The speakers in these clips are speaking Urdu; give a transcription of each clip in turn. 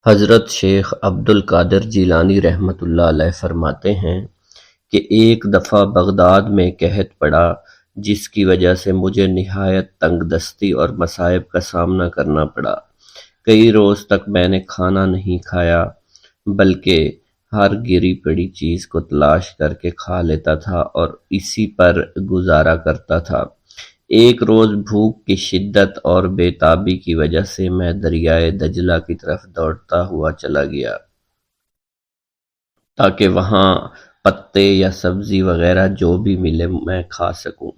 حضرت شیخ عبد القادر جیلانی رحمۃ اللہ علیہ فرماتے ہیں کہ ایک دفعہ بغداد میں قحط پڑا جس کی وجہ سے مجھے نہایت تنگ دستی اور مصائب کا سامنا کرنا پڑا۔ کئی روز تک میں نے کھانا نہیں کھایا بلکہ ہر گری پڑی چیز کو تلاش کر کے کھا لیتا تھا اور اسی پر گزارا کرتا تھا۔ ایک روز بھوک کی شدت اور بے تابی کی وجہ سے میں دریائے دجلہ کی طرف دوڑتا ہوا چلا گیا تاکہ وہاں پتے یا سبزی وغیرہ جو بھی ملے میں کھا سکوں،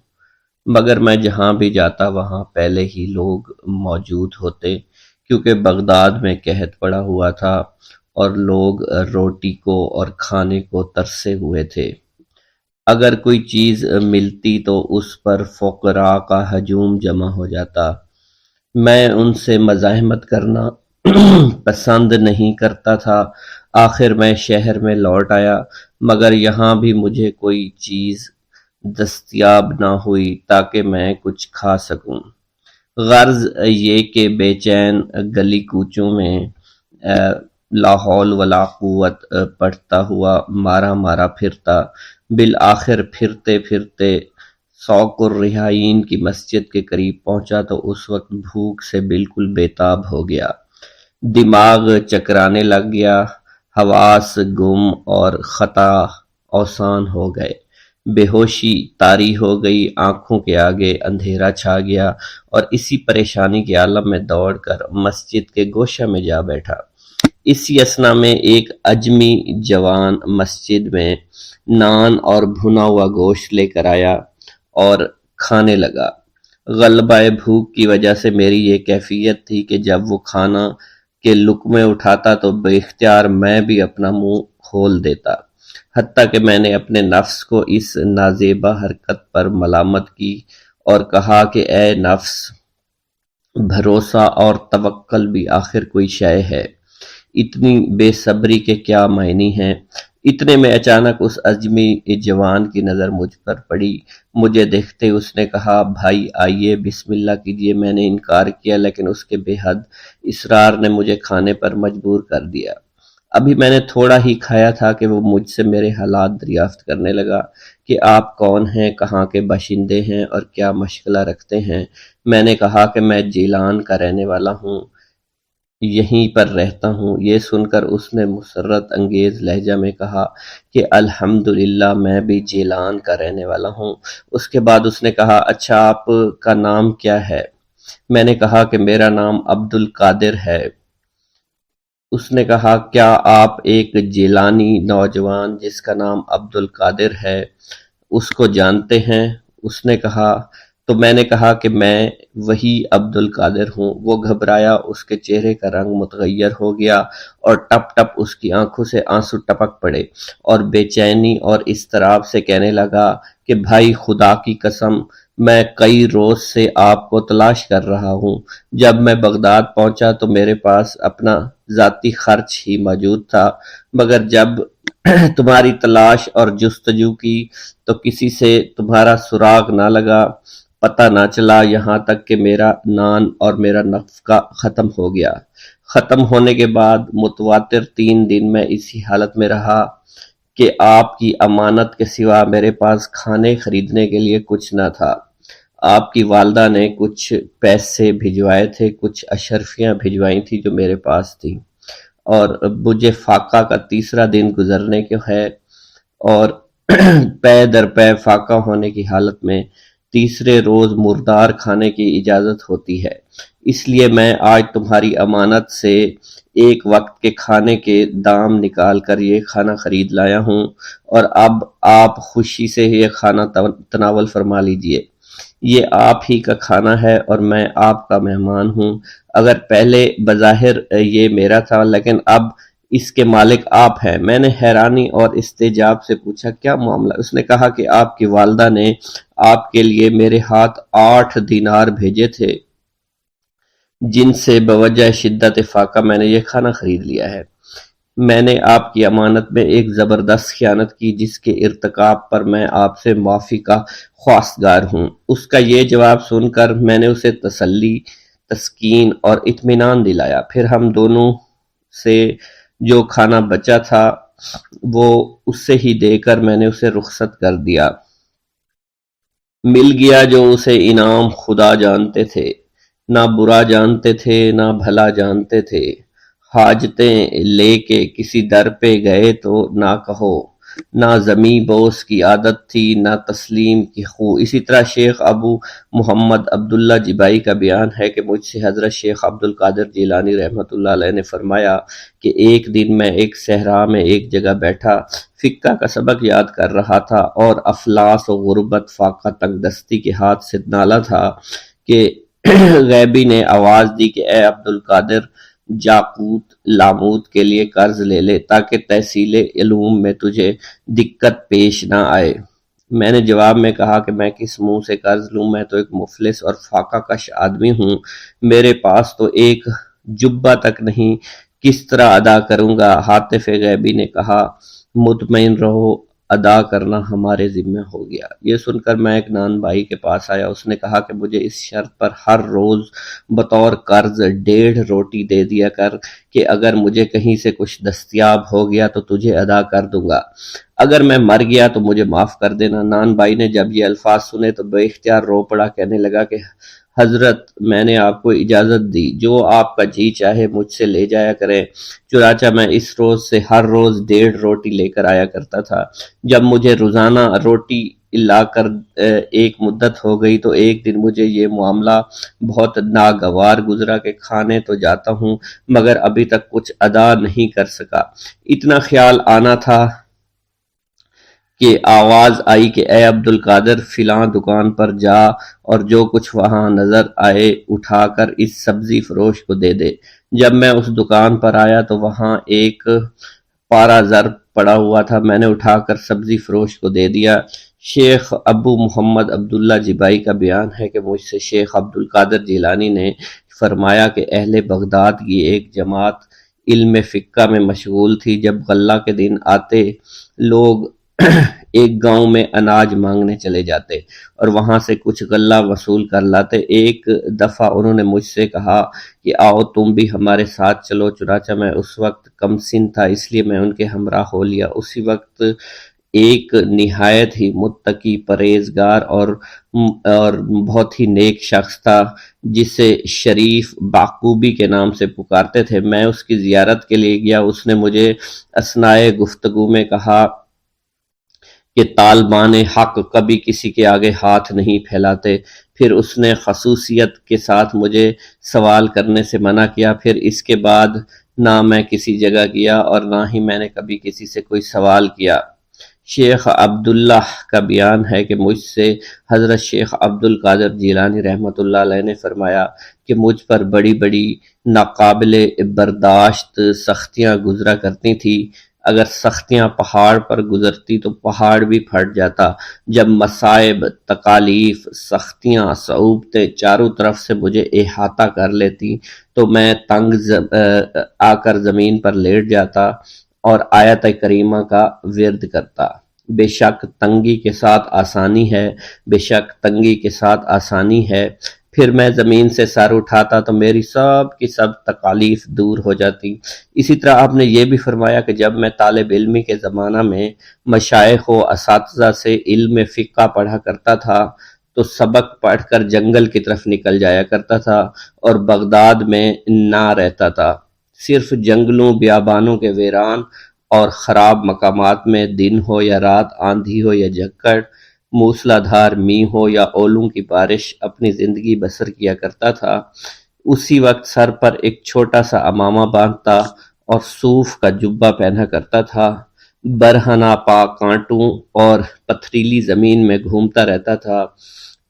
مگر میں جہاں بھی جاتا وہاں پہلے ہی لوگ موجود ہوتے، کیونکہ بغداد میں قحط پڑا ہوا تھا اور لوگ روٹی کو اور کھانے کو ترسے ہوئے تھے۔ اگر کوئی چیز ملتی تو اس پر فقراء کا ہجوم جمع ہو جاتا۔ میں ان سے مزاحمت کرنا پسند نہیں کرتا تھا۔ آخر میں شہر میں لوٹ آیا، مگر یہاں بھی مجھے کوئی چیز دستیاب نہ ہوئی تاکہ میں کچھ کھا سکوں۔ غرض یہ کہ بے چین گلی کوچوں میں لا حول ولا قوت پڑھتا ہوا مارا مارا پھرتا، بالآخر پھرتے پھرتے سوق الرحائین کی مسجد کے قریب پہنچا تو اس وقت بھوک سے بالکل بے تاب ہو گیا، دماغ چکرانے لگ گیا، حواس گم اور خطا اوسان ہو گئے، بے ہوشی طاری ہو گئی، آنکھوں کے آگے اندھیرا چھا گیا، اور اسی پریشانی کے عالم میں دوڑ کر مسجد کے گوشہ میں جا بیٹھا۔ اسی اثنا میں ایک اجمی جوان مسجد میں نان اور بھنا ہوا گوشت لے کر آیا اور کھانے لگا۔ غلبہ بھوک کی وجہ سے میری یہ کیفیت تھی کہ جب وہ کھانا کے لقمے اٹھاتا تو بے اختیار میں بھی اپنا منہ کھول دیتا، حتیٰ کہ میں نے اپنے نفس کو اس نازیبا حرکت پر ملامت کی اور کہا کہ اے نفس، بھروسہ اور توکل بھی آخر کوئی شے ہے، اتنی بے صبری کے کیا معنی ہیں۔ اتنے میں اچانک اس اجمی جوان کی نظر مجھ پر پڑی۔ مجھے دیکھتے اس نے کہا، بھائی آئیے بسم اللہ کیجئے۔ میں نے انکار کیا، لیکن اس کے بے حد اصرار نے مجھے کھانے پر مجبور کر دیا۔ ابھی میں نے تھوڑا ہی کھایا تھا کہ وہ مجھ سے میرے حالات دریافت کرنے لگا کہ آپ کون ہیں، کہاں کے باشندے ہیں اور کیا مشغلہ رکھتے ہیں۔ میں نے کہا کہ میں جیلان کا رہنے والا ہوں، یہیں پر رہتا ہوں۔ یہ سن کر اس نے مسرت انگیز لہجہ میں کہا کہ الحمدللہ میں بھی جیلان کا رہنے والا ہوں۔ اس کے بعد اس نے کہا، اچھا آپ کا نام کیا ہے؟ میں نے کہا کہ میرا نام عبد القادر ہے۔ اس نے کہا، کیا آپ ایک جیلانی نوجوان جس کا نام عبد القادر ہے اس کو جانتے ہیں؟ اس نے کہا، تو میں نے کہا کہ میں وہی عبد القادر ہوں۔ وہ گھبرایا، اس کے چہرے کا رنگ متغیر ہو گیا اور ٹپ ٹپ اس کی آنکھوں سے آنسو ٹپک پڑے اور بے چینی اور اضطراب سے کہنے لگا کہ بھائی خدا کی قسم، میں کئی روز سے آپ کو تلاش کر رہا ہوں۔ جب میں بغداد پہنچا تو میرے پاس اپنا ذاتی خرچ ہی موجود تھا، مگر جب تمہاری تلاش اور جستجو کی تو کسی سے تمہارا سراغ نہ لگا، پتہ نہ چلا، یہاں تک کہ میرا نان اور میرا نفقہ ختم ہو گیا۔ ختم ہونے کے بعد متواتر 3 دن میں اسی حالت میں رہا کہ آپ کی امانت کے سوا میرے پاس کھانے خریدنے کے لیے کچھ نہ تھا۔ آپ کی والدہ نے کچھ پیسے بھجوائے تھے، کچھ اشرفیاں بھجوائی تھی جو میرے پاس تھی، اور مجھے فاقہ کا 3 دن گزرنے کو ہے اور پے در پے فاقہ ہونے کی حالت میں 3 روز مردار کھانے کی اجازت ہوتی ہے۔ اس لیے میں آج تمہاری امانت سے ایک وقت کے کھانے کے دام نکال کر یہ کھانا خرید لایا ہوں، اور اب آپ خوشی سے یہ کھانا تناول فرما لیجئے۔ یہ آپ ہی کا کھانا ہے اور میں آپ کا مہمان ہوں۔ اگر پہلے بظاہر یہ میرا تھا، لیکن اب اس کے مالک آپ ہیں۔ میں نے حیرانی اور استعجاب سے پوچھا، کیا معاملہ؟ اس نے کہا کہ آپ کی والدہ نے آپ کے لیے میرے ہاتھ 8 دینار بھیجے تھے، جن سے بوجہ شدت فاقہ میں نے یہ کھانا خرید لیا ہے۔ میں نے آپ کی امانت میں ایک زبردست خیانت کی جس کے ارتکاب پر میں آپ سے معافی کا خواستگار ہوں۔ اس کا یہ جواب سن کر میں نے اسے تسلی، تسکین اور اطمینان دلایا۔ پھر ہم دونوں سے جو کھانا بچا تھا وہ اس سے ہی دے کر میں نے اسے رخصت کر دیا۔ مل گیا جو اسے انعام خدا جانتے تھے، نہ برا جانتے تھے نہ بھلا جانتے تھے۔ حاجتیں لے کے کسی در پہ گئے تو نہ کہو، نہ زمیں بوس کی عادت تھی نہ تسلیم کی خو۔ اسی طرح شیخ ابو محمد عبداللہ جبائی کا بیان ہے کہ مجھ سے حضرت شیخ عبد القادر جیلانی رحمۃ اللہ علیہ نے فرمایا کہ ایک دن میں ایک صحرا میں ایک جگہ بیٹھا فقہ کا سبق یاد کر رہا تھا اور افلاس و غربت فاقہ تنگ دستی کے ہاتھ سے نالا تھا کہ غیبی نے آواز دی کہ اے عبد القادر، جاقوت لاموت کے لیے قرض لے لے تاکہ تحصیل علوم میں تجھے دقت پیش نہ آئے۔ میں نے جواب میں کہا کہ میں کس منہ سے قرض لوں، میں تو ایک مفلس اور فاقہ کش آدمی ہوں، میرے پاس تو ایک جبہ تک نہیں، کس طرح ادا کروں گا؟ حاطف غیبی نے کہا مطمئن رہو، ادا کرنا ہمارے ذمہ ہو گیا۔ یہ سن کر میں ایک نان بھائی کے پاس آیا، اس نے کہا کہ مجھے اس شرط پر ہر روز بطور قرض 1.5 روٹی دے دیا کر کہ اگر مجھے کہیں سے کچھ دستیاب ہو گیا تو تجھے ادا کر دوں گا، اگر میں مر گیا تو مجھے معاف کر دینا۔ نان بھائی نے جب یہ الفاظ سنے تو بے اختیار رو پڑا، کہنے لگا کہ حضرت میں نے آپ کو اجازت دی، جو آپ کا جی چاہے مجھ سے لے جایا کریں۔ چنانچہ میں اس روز سے ہر روز 1.5 روٹی لے کر آیا کرتا تھا۔ جب مجھے روزانہ روٹی لا کر ایک مدت ہو گئی تو ایک دن مجھے یہ معاملہ بہت ناگوار گزرا کہ کھانے تو جاتا ہوں مگر ابھی تک کچھ ادا نہیں کر سکا۔ اتنا خیال آنا تھا کہ آواز آئی کہ اے عبد القادر، فلاں دکان پر جا اور جو کچھ وہاں نظر آئے اٹھا کر اس سبزی فروش کو دے دے۔ جب میں اس دکان پر آیا تو وہاں ایک پارا زر پڑا ہوا تھا، میں نے اٹھا کر سبزی فروش کو دے دیا۔ شیخ ابو محمد عبداللہ جبائی کا بیان ہے کہ مجھ سے شیخ عبد القادر جیلانی نے فرمایا کہ اہل بغداد کی ایک جماعت علم فقہ میں مشغول تھی۔ جب غلہ کے دن آتے لوگ ایک گاؤں میں اناج مانگنے چلے جاتے اور وہاں سے کچھ غلہ وصول کر لاتے۔ ایک دفعہ انہوں نے مجھ سے کہا کہ آؤ تم بھی ہمارے ساتھ چلو، چنانچہ میں اس وقت کم سن تھا اس لیے میں ان کے ہمراہ ہو لیا۔ اسی وقت ایک نہایت ہی متقی پرہیزگار اور بہت ہی نیک شخص تھا جسے شریف باقوبی کے نام سے پکارتے تھے۔ میں اس کی زیارت کے لیے گیا، اس نے مجھے اثنائے گفتگو میں کہا کہ طالبان حق کبھی کسی کے آگے ہاتھ نہیں پھیلاتے۔ پھر اس نے خصوصیت کے ساتھ مجھے سوال کرنے سے منع کیا۔ پھر اس کے بعد نہ میں کسی جگہ گیا اور نہ ہی میں نے کبھی کسی سے کوئی سوال کیا۔ شیخ عبداللہ کا بیان ہے کہ مجھ سے حضرت شیخ عبد القادر جیلانی رحمۃ اللہ علیہ نے فرمایا کہ مجھ پر بڑی بڑی ناقابل برداشت سختیاں گزرا کرتی تھی۔ اگر سختیاں پہاڑ پر گزرتی تو پہاڑ بھی پھٹ جاتا۔ جب مصائب، تکالیف، سختیاں، صعوبتیں چاروں طرف سے مجھے احاطہ کر لیتی تو میں تنگ آ کر زمین پر لیٹ جاتا اور آیت کریمہ کا ورد کرتا۔ بے شک تنگی کے ساتھ آسانی ہے، بے شک تنگی کے ساتھ آسانی ہے۔ پھر میں زمین سے سر اٹھاتا تو میری سب کی سب تکالیف دور ہو جاتی۔ اسی طرح آپ نے یہ بھی فرمایا کہ جب میں طالب علمی کے زمانہ میں مشائخ و اساتذہ سے علم فقہ پڑھا کرتا تھا تو سبق پڑھ کر جنگل کی طرف نکل جایا کرتا تھا اور بغداد میں نہ رہتا تھا۔ صرف جنگلوں، بیابانوں کے ویران اور خراب مقامات میں دن ہو یا رات، آندھی ہو یا جھکڑ، موسلا دھار می ہو یا اولوں کی بارش، اپنی زندگی بسر کیا کرتا تھا۔ اسی وقت سر پر ایک چھوٹا سا امامہ باندھتا اور صوف کا جبہ پہنا کرتا تھا۔ برہنہ پا کانٹوں اور پتھریلی زمین میں گھومتا رہتا تھا۔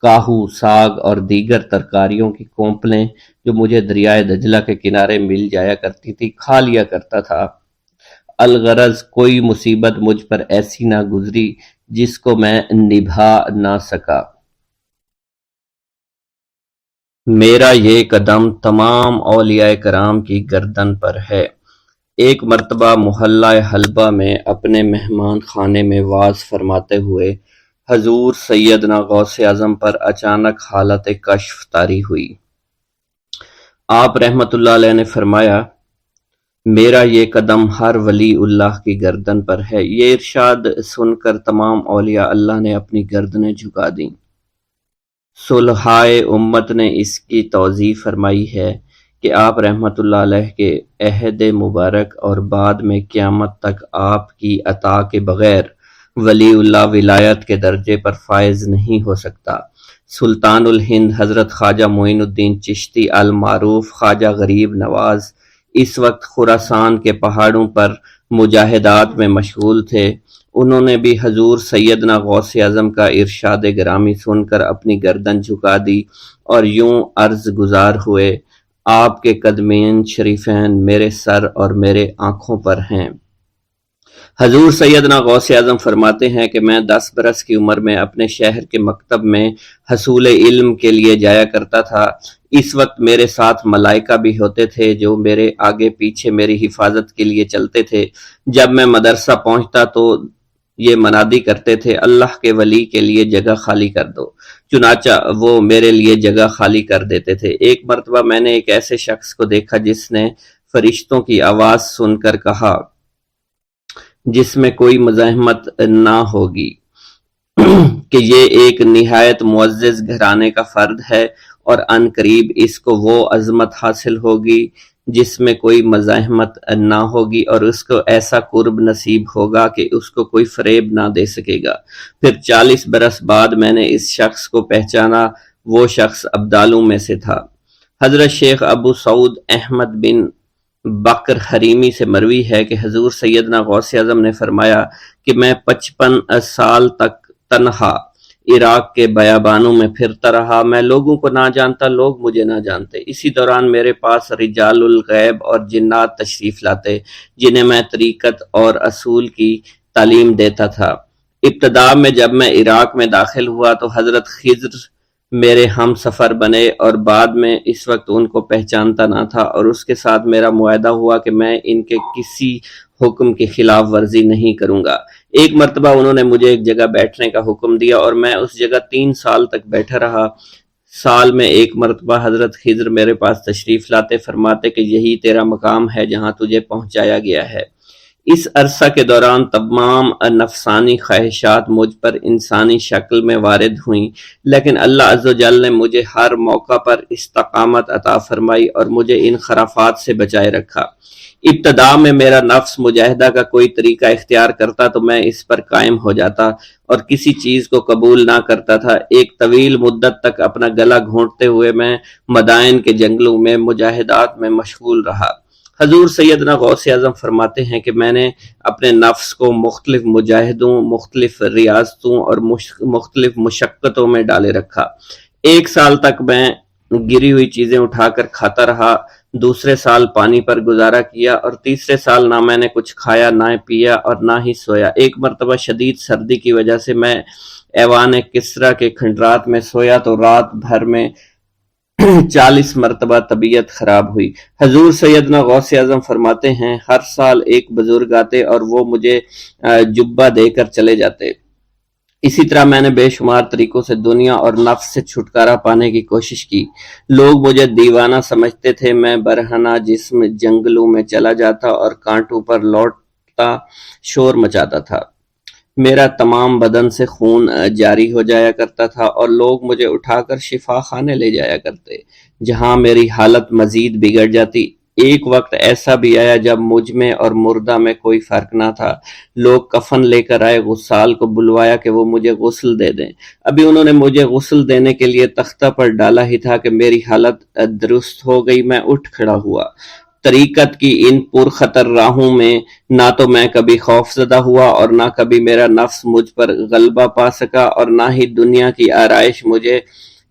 کاہو، ساگ اور دیگر ترکاریوں کی کونپلیں جو مجھے دریائے دجلہ کے کنارے مل جایا کرتی تھی کھا لیا کرتا تھا۔ الغرض کوئی مصیبت مجھ پر ایسی نہ گزری جس کو میں نبھا نہ سکا۔ میرا یہ قدم تمام اولیاء کرام کی گردن پر ہے۔ ایک مرتبہ محلہ حلبہ میں اپنے مہمان خانے میں واز فرماتے ہوئے حضور سیدنا غوث اعظم پر اچانک حالت کشف طاری ہوئی۔ آپ رحمت اللہ علیہ نے فرمایا میرا یہ قدم ہر ولی اللہ کی گردن پر ہے۔ یہ ارشاد سن کر تمام اولیاء اللہ نے اپنی گردنیں جھکا دیں۔ صلحائے امت نے اس کی توضیح فرمائی ہے کہ آپ رحمت اللہ علیہ کے عہد مبارک اور بعد میں قیامت تک آپ کی عطا کے بغیر ولی اللہ ولایت کے درجے پر فائز نہیں ہو سکتا۔ سلطان الہند حضرت خواجہ معین الدین چشتی المعروف خواجہ غریب نواز اس وقت خراسان کے پہاڑوں پر مجاہدات میں مشغول تھے۔ انہوں نے بھی حضور سیدنا غوث اعظم کا ارشاد گرامی سن کر اپنی گردن جھکا دی اور یوں عرض گزار ہوئے، آپ کے قدمین شریفین میرے سر اور میرے آنکھوں پر ہیں۔ حضور سیدنا غوث اعظم فرماتے ہیں کہ میں 10 برس کی عمر میں اپنے شہر کے مکتب میں حصول علم کے لیے جایا کرتا تھا۔ اس وقت میرے ساتھ ملائکہ بھی ہوتے تھے جو میرے آگے پیچھے میری حفاظت کے لیے چلتے تھے۔ جب میں مدرسہ پہنچتا تو یہ منادی کرتے تھے، اللہ کے ولی کے لیے جگہ خالی کر دو۔ چنانچہ وہ میرے لیے جگہ خالی کر دیتے تھے۔ ایک مرتبہ میں نے ایک ایسے شخص کو دیکھا جس نے فرشتوں کی آواز سن کر کہا، جس میں کوئی مزاحمت نہ ہوگی، کہ یہ ایک نہایت معزز گھرانے کا فرد ہے اور عن قریب اس کو وہ عظمت حاصل ہوگی جس میں کوئی مزاحمت نہ ہوگی، اور اس کو ایسا قرب نصیب ہوگا کہ اس کو کوئی فریب نہ دے سکے گا۔ پھر 40 برس بعد میں نے اس شخص کو پہچانا، وہ شخص ابدالوں میں سے تھا۔ حضرت شیخ ابو سعود احمد بن بکر حریمی سے مروی ہے کہ حضور سیدنا غوث اعظم نے فرمایا کہ میں 55 سال تک تنہا عراق کے بیابانوں میں پھرتا رہا، میں لوگوں کو نہ جانتا، لوگ مجھے نہ جانتے۔ اسی دوران میرے پاس رجال الغیب اور جنات تشریف لاتے جنہیں میں طریقت اور اصول کی تعلیم دیتا تھا۔ ابتدا میں جب میں عراق میں داخل ہوا تو حضرت خضر میرے ہم سفر بنے اور بعد میں اس وقت ان کو پہچانتا نہ تھا، اور اس کے ساتھ میرا معاہدہ ہوا کہ میں ان کے کسی حکم کی خلاف ورزی نہیں کروں گا۔ ایک مرتبہ انہوں نے مجھے ایک جگہ بیٹھنے کا حکم دیا اور میں اس جگہ 3 سال تک بیٹھا رہا۔ سال میں ایک مرتبہ حضرت خضر میرے پاس تشریف لاتے، فرماتے کہ یہی تیرا مقام ہے جہاں تجھے پہنچایا گیا ہے۔ اس عرصہ کے دوران تمام نفسانی خواہشات مجھ پر انسانی شکل میں وارد ہوئیں، لیکن اللہ عز و جل نے مجھے ہر موقع پر استقامت عطا فرمائی اور مجھے ان خرافات سے بچائے رکھا۔ ابتدا میں میرا نفس مجاہدہ کا کوئی طریقہ اختیار کرتا تو میں اس پر قائم ہو جاتا اور کسی چیز کو قبول نہ کرتا تھا۔ ایک طویل مدت تک اپنا گلا گھونٹتے ہوئے میں مدائن کے جنگلوں میں مجاہدات میں مشغول رہا۔ حضور سیدنا غوث اعظم فرماتے ہیں کہ میں نے اپنے نفس کو مختلف مجاہدوں، مختلف ریاضتوں اور مختلف مشقتوں میں ڈالے رکھا۔ 1 سال تک میں گری ہوئی چیزیں اٹھا کر کھاتا رہا، دوسرے سال پانی پر گزارا کیا، اور تیسرے سال نہ میں نے کچھ کھایا، نہ پیا اور نہ ہی سویا۔ ایک مرتبہ شدید سردی کی وجہ سے میں ایوان کسریٰ کے کھنڈرات میں سویا تو رات بھر میں 40 مرتبہ طبیعت خراب ہوئی۔ حضور سیدنا غوث اعظم فرماتے ہیں، ہر سال ایک بزرگ آتے اور وہ مجھے جبہ دے کر چلے جاتے۔ اسی طرح میں نے بے شمار طریقوں سے دنیا اور نفس سے چھٹکارا پانے کی کوشش کی۔ لوگ مجھے دیوانہ سمجھتے تھے۔ میں برہنہ جسم جنگلوں میں چلا جاتا اور کانٹوں پر لوٹتا شور مچاتا تھا۔ میرا تمام بدن سے خون جاری ہو جایا کرتا تھا اور لوگ مجھے اٹھا کر شفا خانے لے جایا کرتے، جہاں میری حالت مزید بگڑ جاتی۔ ایک وقت ایسا بھی آیا جب مجھ میں اور مردہ میں کوئی فرق نہ تھا۔ لوگ کفن لے کر آئے، غسال کو بلوایا کہ وہ مجھے غسل دے دیں۔ ابھی انہوں نے مجھے غسل دینے کے لیے تختہ پر ڈالا ہی تھا کہ میری حالت درست ہو گئی۔ میں اٹھ کھڑا ہوا۔ طریقت کی ان پرخطر راہوں میں نہ تو میں کبھی خوف زدہ ہوا اور نہ کبھی میرا نفس مجھ پر غلبہ پا سکا، اور نہ ہی دنیا کی آرائش مجھے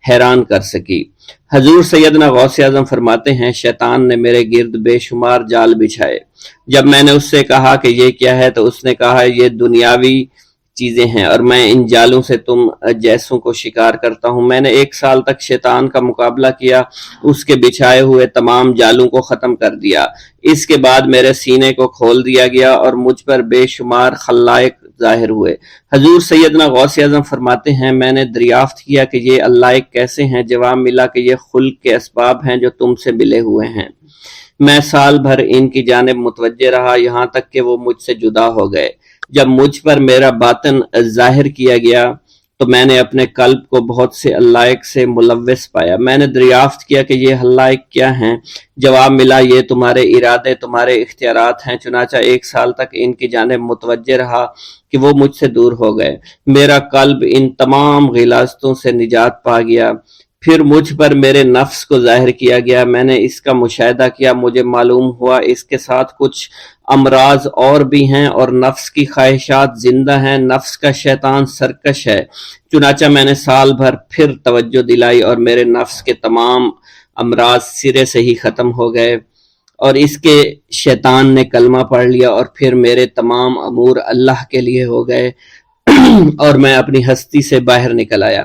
حیران کر سکی۔ حضور سیدنا غوث اعظم فرماتے ہیں، شیطان نے میرے گرد بے شمار جال بچھائے۔ جب میں نے اس سے کہا کہ یہ کیا ہے تو اس نے کہا، یہ دنیاوی چیزیں ہیں اور میں ان جالوں سے تم جیسوں کو شکار کرتا ہوں۔ میں نے 1 سال تک شیطان کا مقابلہ کیا، اس کے بچھائے ہوئے تمام جالوں کو ختم کر دیا۔ اس کے بعد میرے سینے کو کھول دیا گیا اور مجھ پر بے شمار خلائق ظاہر ہوئے۔ حضور سیدنا غوث اعظم فرماتے ہیں، میں نے دریافت کیا کہ یہ علائق کیسے ہیں؟ جواب ملا کہ یہ خلق کے اسباب ہیں جو تم سے ملے ہوئے ہیں۔ میں سال بھر ان کی جانب متوجہ رہا، یہاں تک کہ وہ مجھ سے جدا ہو گئے۔ جب مجھ پر میرا باطن ظاہر کیا گیا تو میں نے اپنے قلب کو بہت سے علائق سے ملوث پایا۔ میں نے دریافت کیا کہ یہ علائق کیا ہیں؟ جواب ملا، یہ تمہارے ارادے، تمہارے اختیارات ہیں۔ چنانچہ 1 سال تک ان کی جانب متوجہ رہا کہ وہ مجھ سے دور ہو گئے۔ میرا قلب ان تمام غلاظتوں سے نجات پا گیا۔ پھر مجھ پر میرے نفس کو ظاہر کیا گیا، میں نے اس کا مشاہدہ کیا، مجھے معلوم ہوا اس کے ساتھ کچھ امراض اور بھی ہیں اور نفس کی خواہشات زندہ ہیں، نفس کا شیطان سرکش ہے۔ چنانچہ میں نے سال بھر پھر توجہ دلائی اور میرے نفس کے تمام امراض سرے سے ہی ختم ہو گئے اور اس کے شیطان نے کلمہ پڑھ لیا اور پھر میرے تمام امور اللہ کے لیے ہو گئے اور میں اپنی ہستی سے باہر نکل آیا۔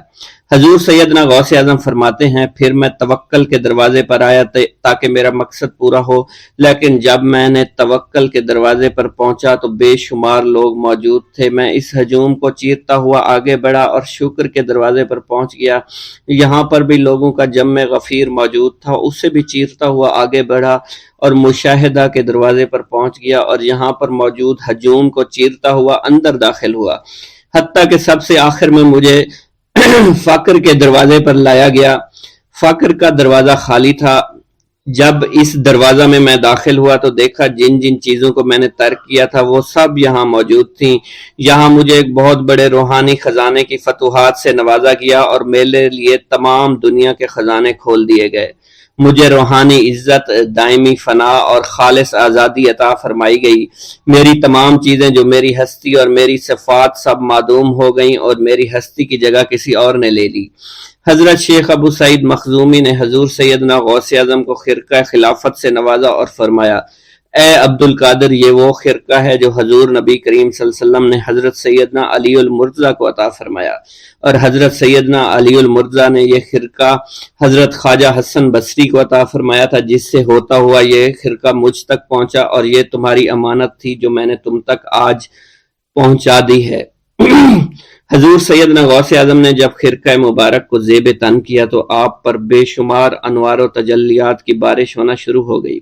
حضور سیدنا غوث اعظم فرماتے ہیں، پھر میں توکل کے دروازے پر آیا تاکہ میرا مقصد پورا ہو، لیکن جب میں نے توکل کے دروازے پر پہنچا تو بے شمار لوگ موجود تھے۔ میں اس ہجوم کو چیرتا ہوا آگے بڑھا اور شکر کے دروازے پر پہنچ گیا، یہاں پر بھی لوگوں کا جمع غفیر موجود تھا، اسے بھی چیرتا ہوا آگے بڑھا اور مشاہدہ کے دروازے پر پہنچ گیا اور یہاں پر موجود ہجوم کو چیرتا ہوا اندر داخل ہوا، حتیٰ کہ سب سے آخر میں مجھے فقر کے دروازے پر لایا گیا۔ فقر کا دروازہ خالی تھا۔ جب اس دروازہ میں داخل ہوا تو دیکھا جن جن چیزوں کو میں نے ترک کیا تھا وہ سب یہاں موجود تھیں۔ یہاں مجھے ایک بہت بڑے روحانی خزانے کی فتوحات سے نوازا گیا اور میرے لیے تمام دنیا کے خزانے کھول دیے گئے۔ مجھے روحانی عزت، دائمی فنا اور خالص آزادی عطا فرمائی گئی۔ میری تمام چیزیں جو میری ہستی اور میری صفات سب معدوم ہو گئیں اور میری ہستی کی جگہ کسی اور نے لے لی۔ حضرت شیخ ابو سعید مخزومی نے حضور سیدنا غوث اعظم کو خرقہ خلافت سے نوازا اور فرمایا، اے عبد القادر، یہ وہ خرقہ ہے جو حضور نبی کریم صلی اللہ علیہ وسلم نے حضرت سیدنا علی المرتضیٰ کو عطا فرمایا، اور حضرت سیدنا علی المرتضیٰ نے یہ خرقہ حضرت خواجہ حسن بصری کو عطا فرمایا تھا، جس سے ہوتا ہوا یہ خرقہ مجھ تک پہنچا، اور یہ تمہاری امانت تھی جو میں نے تم تک آج پہنچا دی ہے۔ حضور سیدنا غوث اعظم نے جب خرقہ مبارک کو زیب تن کیا تو آپ پر بے شمار انوار و تجلیات کی بارش ہونا شروع ہو گئی۔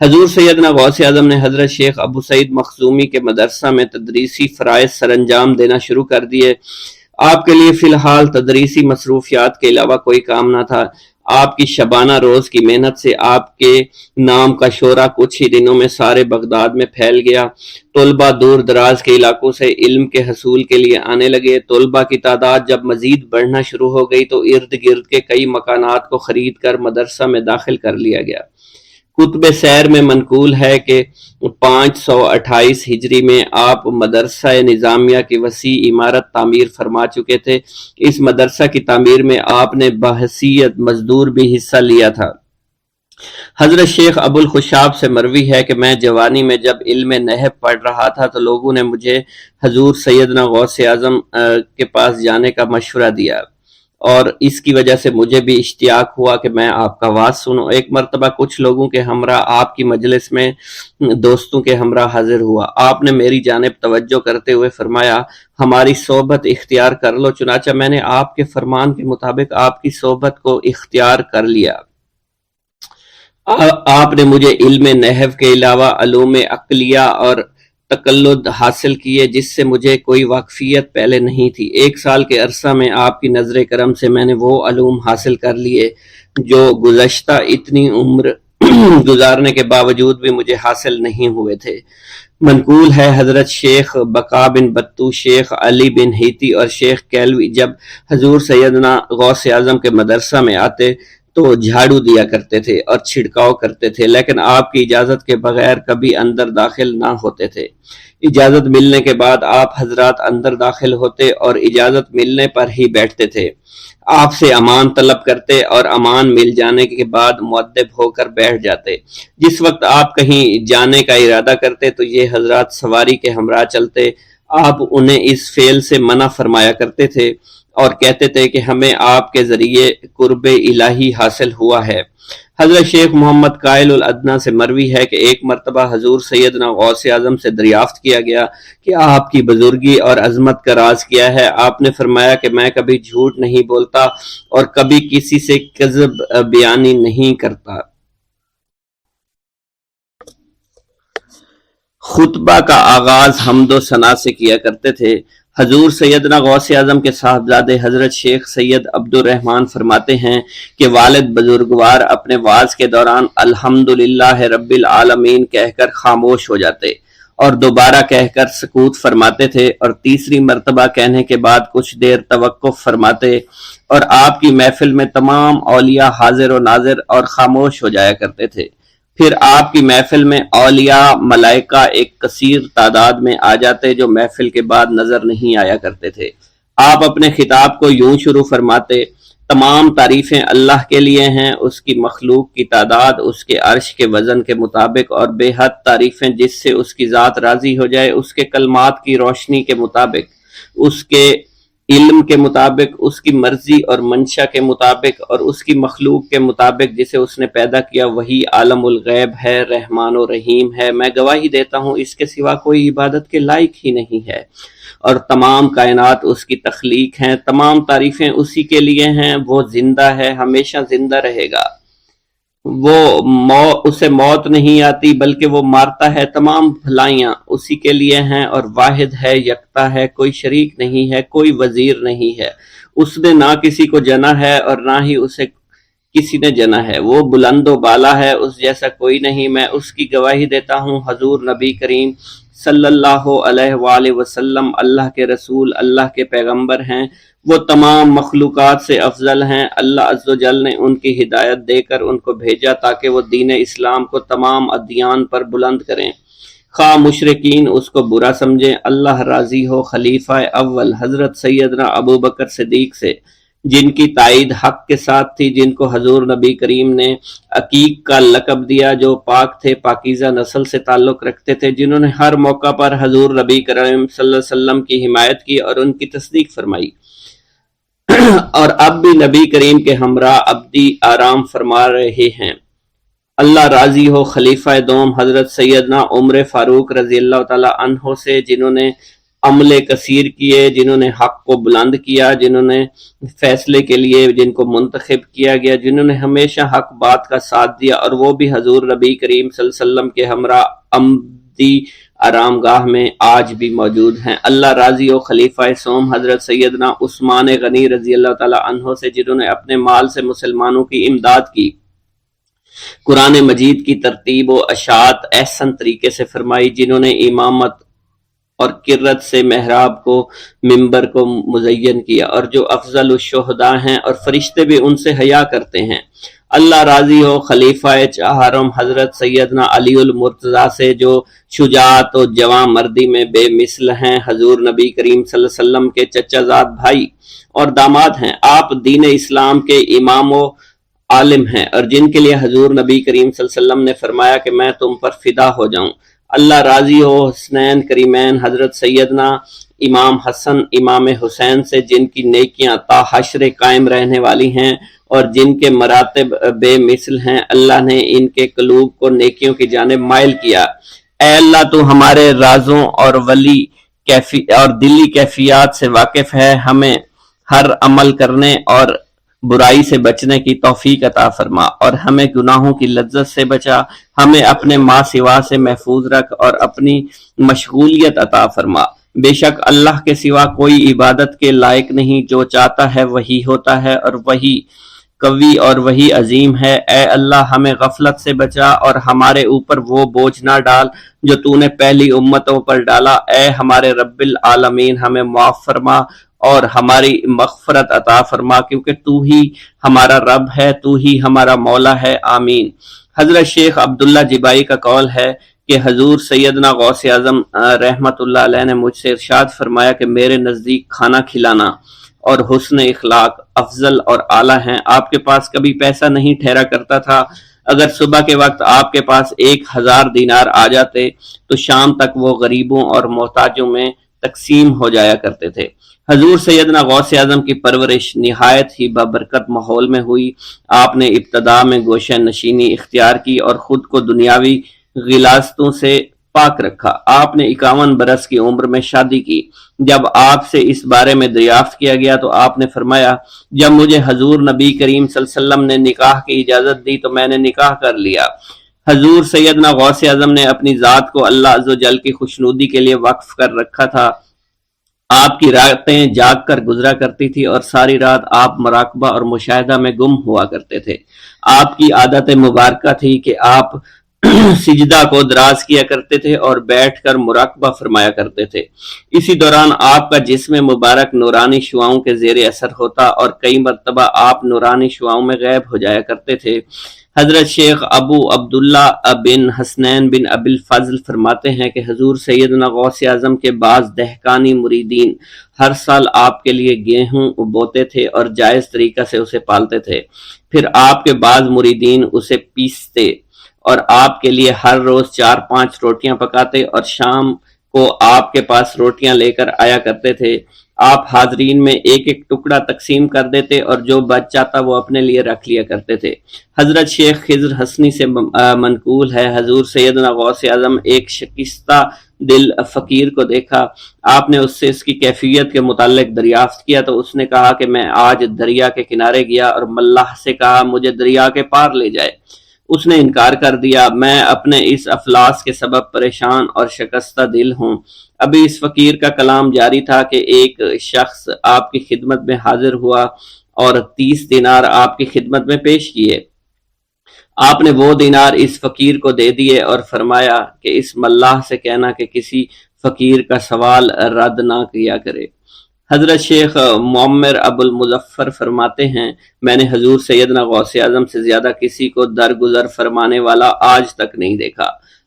حضور سیدنا غوث اعظم نے حضرت شیخ ابو سعید مخزومی کے مدرسہ میں تدریسی فرائض سر انجام دینا شروع کر دیے۔ آپ کے لیے فی الحال تدریسی مصروفیات کے علاوہ کوئی کام نہ تھا۔ آپ کی شبانہ روز کی محنت سے آپ کے نام کا شعرہ کچھ ہی دنوں میں سارے بغداد میں پھیل گیا۔ طلبہ دور دراز کے علاقوں سے علم کے حصول کے لیے آنے لگے۔ طلبہ کی تعداد جب مزید بڑھنا شروع ہو گئی تو ارد گرد کے کئی مکانات کو خرید کر مدرسہ میں داخل کر لیا گیا۔ کتب سیر میں منقول ہے کہ 528 ہجری میں آپ مدرسہ نظامیہ کی وسیع عمارت تعمیر فرما چکے تھے۔ اس مدرسہ کی تعمیر میں آپ نے بحیثیت مزدور بھی حصہ لیا تھا۔ حضرت شیخ ابو الخشاب سے مروی ہے کہ میں جوانی میں جب علم نحو پڑھ رہا تھا تو لوگوں نے مجھے حضور سیدنا غوث اعظم کے پاس جانے کا مشورہ دیا، اور اس کی وجہ سے مجھے بھی اشتیاق ہوا کہ میں آپ کا واز سنوں۔ ایک مرتبہ کچھ لوگوں کے ہمراہ آپ کی مجلس میں دوستوں کے ہمراہ حاضر ہوا۔ آپ نے میری جانب توجہ کرتے ہوئے فرمایا، ہماری صحبت اختیار کر لو۔ چنانچہ میں نے آپ کے فرمان کے مطابق آپ کی صحبت کو اختیار کر لیا۔ آپ نے مجھے علم نحو کے علاوہ علوم عقلیہ اور تقلد حاصل کیے جس سے مجھے کوئی واقفیت پہلے نہیں تھی۔ 1 سال کے عرصہ میں آپ کی نظر کرم سے میں نے وہ علوم حاصل کر لیے جو گزشتہ اتنی عمر گزارنے کے باوجود بھی مجھے حاصل نہیں ہوئے تھے۔ منقول ہے حضرت شیخ بقا بن بطو، شیخ علی بن ہیتی اور شیخ کیلوی جب حضور سیدنا غوث اعظم کے مدرسہ میں آتے تو جھاڑو دیا کرتے تھے اور چھڑکاؤ کرتے تھے، لیکن آپ کی اجازت کے بغیر کبھی اندر داخل نہ ہوتے تھے۔ اجازت ملنے کے بعد آپ حضرات اندر داخل ہوتے اور اجازت ملنے پر ہی بیٹھتے تھے۔ آپ سے امان طلب کرتے اور امان مل جانے کے بعد مؤدب ہو کر بیٹھ جاتے۔ جس وقت آپ کہیں جانے کا ارادہ کرتے تو یہ حضرات سواری کے ہمراہ چلتے۔ آپ انہیں اس فعل سے منع فرمایا کرتے تھے اور کہتے تھے کہ ہمیں آپ کے ذریعے قرب الہی حاصل ہوا ہے۔ حضرت شیخ محمد قائل الادنیٰ سے مروی ہے کہ ایک مرتبہ حضور سیدنا غوث اعظم سے دریافت کیا گیا کہ آپ کی بزرگی اور عظمت کا راز کیا ہے۔ آپ نے فرمایا کہ میں کبھی جھوٹ نہیں بولتا اور کبھی کسی سے کذب بیانی نہیں کرتا۔ خطبہ کا آغاز حمد و ثنا سے کیا کرتے تھے۔ حضور سیدنا غوث اعظم کے صاحبزادے حضرت شیخ سید عبد الرحمن فرماتے ہیں کہ والد بزرگوار اپنے وعظ کے دوران الحمدللہ رب العالمین کہہ کر خاموش ہو جاتے اور دوبارہ کہہ کر سکوت فرماتے تھے، اور تیسری مرتبہ کہنے کے بعد کچھ دیر توقف فرماتے، اور آپ کی محفل میں تمام اولیاء حاضر و ناظر اور خاموش ہو جایا کرتے تھے۔ پھر آپ کی محفل میں اولیاء ملائکہ ایک کثیر تعداد میں آ جاتے جو محفل کے بعد نظر نہیں آیا کرتے تھے۔ آپ اپنے خطاب کو یوں شروع فرماتے: تمام تعریفیں اللہ کے لیے ہیں، اس کی مخلوق کی تعداد اس کے عرش کے وزن کے مطابق، اور بے حد تعریفیں جس سے اس کی ذات راضی ہو جائے، اس کے کلمات کی روشنی کے مطابق، اس کے علم کے مطابق، اس کی مرضی اور منشا کے مطابق، اور اس کی مخلوق کے مطابق جسے اس نے پیدا کیا، وہی عالم الغیب ہے، رحمان و رحیم ہے۔ میں گواہی دیتا ہوں اس کے سوا کوئی عبادت کے لائق ہی نہیں ہے، اور تمام کائنات اس کی تخلیق ہیں، تمام تعریفیں اسی کے لیے ہیں۔ وہ زندہ ہے، ہمیشہ زندہ رہے گا، اسے موت نہیں آتی بلکہ وہ مارتا ہے، تمام بھلائیاں اسی کے لیے ہیں، اور واحد ہے، یکتا ہے، کوئی شریک نہیں ہے، کوئی وزیر نہیں ہے۔ اس نے نہ کسی کو جنا ہے اور نہ ہی اسے کسی نے جنا ہے، وہ بلند و بالا ہے، اس جیسا کوئی نہیں۔ میں اس کی گواہی دیتا ہوں حضور نبی کریم صلی اللہ علیہ وآلہ وسلم اللہ کے رسول، اللہ کے پیغمبر ہیں، وہ تمام مخلوقات سے افضل ہیں۔ اللہ عز و جل نے ان کی ہدایت دے کر ان کو بھیجا تاکہ وہ دین اسلام کو تمام ادیان پر بلند کریں، خواہ مشرکین اس کو برا سمجھیں۔ اللہ راضی ہو خلیفہ اول حضرت سیدنا ابو بکر صدیق سے، جن کی تائید حق کے ساتھ تھی، جن کو حضور نبی کریم نے عقیق کا لقب دیا، جو پاک تھے، پاکیزہ نسل سے تعلق رکھتے تھے، جنہوں نے ہر موقع پر حضور نبی کریم صلی اللہ علیہ وسلم کی حمایت کی اور ان کی تصدیق فرمائی، اور اب بھی نبی کریم کے ہمراہ ابدی آرام فرما رہے ہیں۔ اللہ راضی ہو خلیفہ دوم حضرت سیدنا عمر فاروق رضی اللہ تعالی عنہ سے، جنہوں نے عمل کثیر کیے، جنہوں نے حق کو بلند کیا، جنہوں نے فیصلے کے لیے جن کو منتخب کیا گیا، جنہوں نے ہمیشہ حق بات کا ساتھ دیا، اور وہ بھی حضور نبی کریم صلی اللہ علیہ وسلم کے ہمراہ ابدی آرام گاہ میں آج بھی موجود ہیں۔ اللہ راضی ہو خلیفہ سوم حضرت سیدنا عثمان غنی رضی اللہ تعالی عنہ سے، جنہوں نے اپنے مال سے مسلمانوں کی امداد کی، قرآن مجید کی ترتیب و اشاعت احسن طریقے سے فرمائی، جنہوں نے امامت اور قرت سے محراب کو، ممبر کو مزین کیا، اور جو افضل الشہداء ہیں اور فرشتے بھی ان سے حیا کرتے ہیں۔ اللہ راضی ہو خلیفہ چہارم حضرت سیدنا علی المرتضیٰ سے، جو شجاعت و جواں مردی میں بے مثل ہیں، حضور نبی کریم صلی اللہ علیہ وسلم کے چچا زاد بھائی اور داماد ہیں۔ آپ دین اسلام کے امام و عالم ہیں، اور جن کے لیے حضور نبی کریم صلی اللہ علیہ وسلم نے فرمایا کہ میں تم پر فدا ہو جاؤں۔ اللہ راضی ہو حسنین کریمین حضرت سیدنا امام حسن امام حسین سے، جن کی نیکیاں تا حشر قائم رہنے والی ہیں اور جن کے مراتب بے مثل ہیں۔ اللہ نے ان کے قلوب کو نیکیوں کی جانب مائل کیا۔ اے اللہ تو ہمارے رازوں اور دلی کیفیات سے واقف ہے، ہمیں ہر عمل کرنے اور برائی سے بچنے کی توفیق عطا فرما، اور ہمیں گناہوں کی لذت سے بچا، ہمیں اپنے ما سوا سے محفوظ رکھ اور اپنی مشغولیت عطا فرما۔ بے شک اللہ کے سوا کوئی عبادت کے لائق نہیں، جو چاہتا ہے وہی ہوتا ہے، اور وہی قوی اور وہی عظیم ہے۔ اے اللہ ہمیں غفلت سے بچا اور ہمارے اوپر وہ بوجھ نہ ڈال جو تو نے پہلی امتوں پر ڈالا۔ اے ہمارے رب العالمین ہمیں معاف فرما اور ہماری مغفرت عطا فرما، کیونکہ تو ہی ہمارا رب ہے، تو ہی ہمارا مولا ہے، آمین۔ حضرت شیخ عبداللہ جبائی کا قول ہے کہ حضور سیدنا غوث اعظم رحمت اللہ علیہ نے مجھ سے ارشاد فرمایا کہ میرے نزدیک کھانا کھلانا اور حسن اخلاق افضل اور اعلیٰ ہیں۔ آپ کے پاس کبھی پیسہ نہیں ٹھہرا کرتا تھا، اگر صبح کے وقت آپ کے پاس 1000 دینار آ جاتے تو شام تک وہ غریبوں اور محتاجوں میں تقسیم ہو جایا کرتے تھے۔ حضور سیدنا غوث اعظم کی پرورش نہایت ہی بابرکت ماحول میں ہوئی۔ آپ نے ابتدا میں گوشہ نشینی اختیار کی اور خود کو دنیاوی غلاظتوں سے پاک رکھا۔ آپ نے 51 برس کی عمر میں شادی کی۔ جب آپ سے اس بارے میں دریافت کیا گیا تو آپ نے فرمایا، جب مجھے حضور نبی کریم صلی اللہ علیہ وسلم نے نکاح کی اجازت دی تو میں نے نکاح کر لیا۔ حضور سیدنا غوث اعظم نے اپنی ذات کو اللہ عز و جل کی خوشنودی کے لیے وقف کر رکھا تھا۔ آپ کی راتیں جاگ کر گزرا کرتی تھی اور ساری رات آپ مراقبہ اور مشاہدہ میں گم ہوا کرتے تھے۔ آپ کی عادت مبارکہ تھی کہ آپ سجدہ کو دراز کیا کرتے تھے اور بیٹھ کر مراقبہ فرمایا کرتے تھے۔ اسی دوران آپ کا جسم مبارک نورانی شعاؤں کے زیر اثر ہوتا اور کئی مرتبہ آپ نورانی شعاؤں میں غائب ہو جایا کرتے تھے۔ حضرت شیخ ابو عبداللہ بن حسنین بن ابی الفضل فرماتے ہیں کہ حضور سیدنا غوث اعظم کے بعض دہقانی مریدین ہر سال آپ کے لیے گیہوں بوتے تھے اور جائز طریقہ سے اسے پالتے تھے۔ پھر آپ کے بعض مریدین اسے پیستے اور آپ کے لیے ہر روز 4-5 روٹیاں پکاتے اور شام کو آپ کے پاس روٹیاں لے کر آیا کرتے تھے۔ آپ حاضرین میں ایک ایک ٹکڑا تقسیم کر دیتے اور جو بچ جاتا وہ اپنے لیے رکھ لیا کرتے تھے۔ حضرت شیخ خضر حسنی سے منقول ہے، حضور سیدنا غوث اعظم ایک شکستہ دل فقیر کو دیکھا۔ آپ نے اس سے اس کی کیفیت کے متعلق دریافت کیا تو اس نے کہا کہ میں آج دریا کے کنارے گیا اور ملاح سے کہا مجھے دریا کے پار لے جائے۔ اس نے انکار کر دیا۔ میں اپنے اس افلاس کے سبب پریشان اور شکستہ دل ہوں۔ ابھی اس فقیر کا کلام جاری تھا کہ ایک شخص آپ کی خدمت میں حاضر ہوا اور 30 دینار آپ کی خدمت میں پیش کیے۔ آپ نے وہ دینار اس فقیر کو دے دیے اور فرمایا کہ اس ملاح سے کہنا کہ کسی فقیر کا سوال رد نہ کیا کرے۔ حضرت شیخ معمر ابو المظفر فرماتے ہیں میں نے حضور سیدنا غوث اعظم سے زیادہ کسی کو درگزر فرمانے والا آج تک نہیں دیکھا۔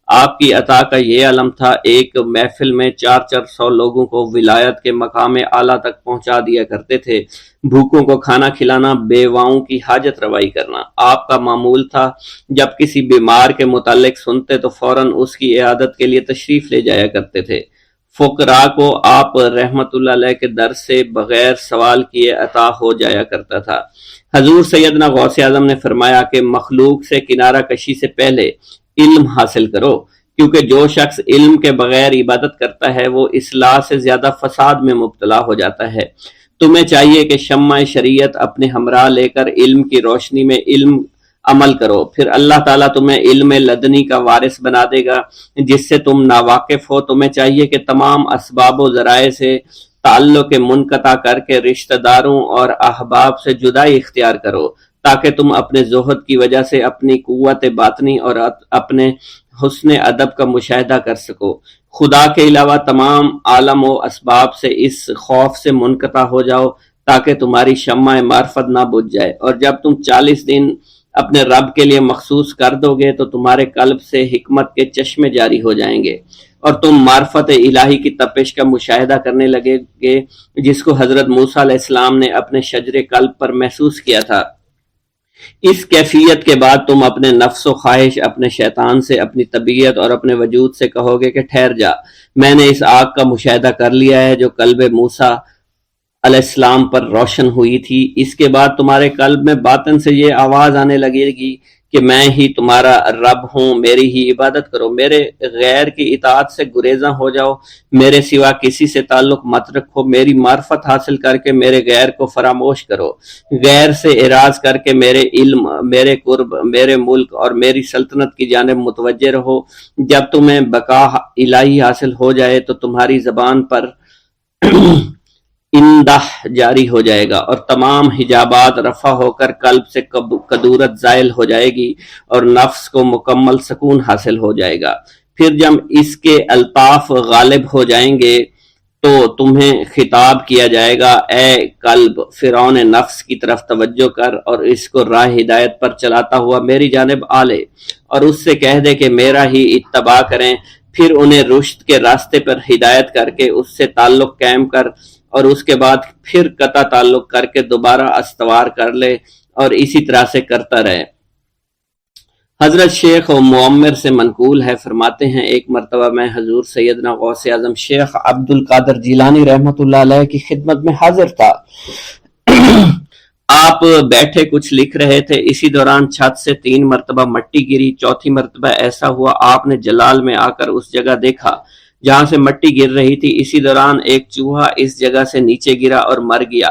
آپ کی عطا کا یہ علم تھا، ایک محفل میں 400 لوگوں کو ولایت کے مقام اعلیٰ تک پہنچا دیا کرتے تھے، بھوکوں کو کھانا کھلانا، بیواؤں کی حاجت روائی کرنا۔ آپ کا معمول تھا جب کسی بیمار کے متعلق سنتے تو فوراً اس کی عیادت کے لیے تشریف لے جایا کرتے تھے۔ فقراء کو آپ رحمت اللہ علیہ کے در سے بغیر سوال کیے عطا ہو جایا کرتا تھا۔ حضور سیدنا غوث اعظم نے فرمایا کہ مخلوق سے کنارہ کشی سے پہلے علم حاصل کرو، کیونکہ جو شخص علم کے بغیر عبادت کرتا ہے وہ اصلاح سے زیادہ فساد میں مبتلا ہو جاتا ہے۔ تمہیں چاہیے کہ شمع شریعت اپنے ہمراہ لے کر علم کی روشنی میں علم عمل کرو، پھر اللہ تعالیٰ تمہیں علم لدنی کا وارث بنا دے گا جس سے تم ناواقف ہو۔ تمہیں چاہیے کہ تمام اسباب و ذرائع سے تعلق منقطع کر کے رشتہ داروں اور احباب سے جدائی اختیار کرو، تاکہ تم اپنے زہد کی وجہ سے اپنی قوت باطنی اور اپنے حسن ادب کا مشاہدہ کر سکو۔ خدا کے علاوہ تمام عالم و اسباب سے اس خوف سے منقطع ہو جاؤ تاکہ تمہاری شمع معرفت نہ بجھ جائے، اور جب تم 40 دن اپنے رب کے لیے مخصوص کر دو گے تو تمہارے قلب سے حکمت کے چشمے جاری ہو جائیں گے اور تم معرفت الہی کی تپش کا مشاہدہ کرنے لگے گے جس کو حضرت موسیٰ علیہ السلام نے اپنے شجر قلب پر محسوس کیا تھا۔ اس کیفیت کے بعد تم اپنے نفس و خواہش، اپنے شیطان سے، اپنی طبیعت اور اپنے وجود سے کہو گے کہ ٹھہر جا، میں نے اس آگ کا مشاہدہ کر لیا ہے جو قلب موسیٰ علیہ السلام پر روشن ہوئی تھی۔ اس کے بعد تمہارے قلب میں باطن سے یہ آواز آنے لگے گی کہ میں ہی تمہارا رب ہوں، میری ہی عبادت کرو، میرے غیر کی اطاعت سے گریزاں ہو جاؤ، میرے سوا کسی سے تعلق مت رکھو، میری معرفت حاصل کر کے میرے غیر کو فراموش کرو، غیر سے اعراض کر کے میرے علم، میرے قرب، میرے ملک اور میری سلطنت کی جانب متوجہ رہو۔ جب تمہیں بقا الہی حاصل ہو جائے تو تمہاری زبان پر اندہ جاری ہو جائے گا اور تمام حجابات رفع ہو کر قلب سے کدورت زائل ہو جائے گی اور نفس کو مکمل سکون حاصل ہو جائے گا۔ پھر جب اس کے الطاف غالب ہو جائیں گے تو تمہیں خطاب کیا جائے گا، اے قلب، فرعون نفس کی طرف توجہ کر اور اس کو راہ ہدایت پر چلاتا ہوا میری جانب آ لے اور اس سے کہہ دے کہ میرا ہی اتباع کریں، پھر انہیں رشد کے راستے پر ہدایت کر کے اس سے تعلق قائم کر اور اس کے بعد پھر قطع تعلق کر کے دوبارہ استوار کر لے اور اسی طرح سے کرتا رہے۔ حضرت شیخ معمر سے منقول ہے، فرماتے ہیں ایک مرتبہ میں حضور سیدنا غوث اعظم شیخ عبد القادر جیلانی رحمت اللہ علیہ کی خدمت میں حاضر تھا۔ آپ بیٹھے کچھ لکھ رہے تھے، اسی دوران چھت سے 3 مرتبہ مٹی گری، چوتھی مرتبہ ایسا ہوا آپ نے جلال میں آ کر اس جگہ دیکھا جہاں سے مٹی گر رہی تھی۔ اسی دوران ایک چوہا اس جگہ سے نیچے گرا اور مر گیا۔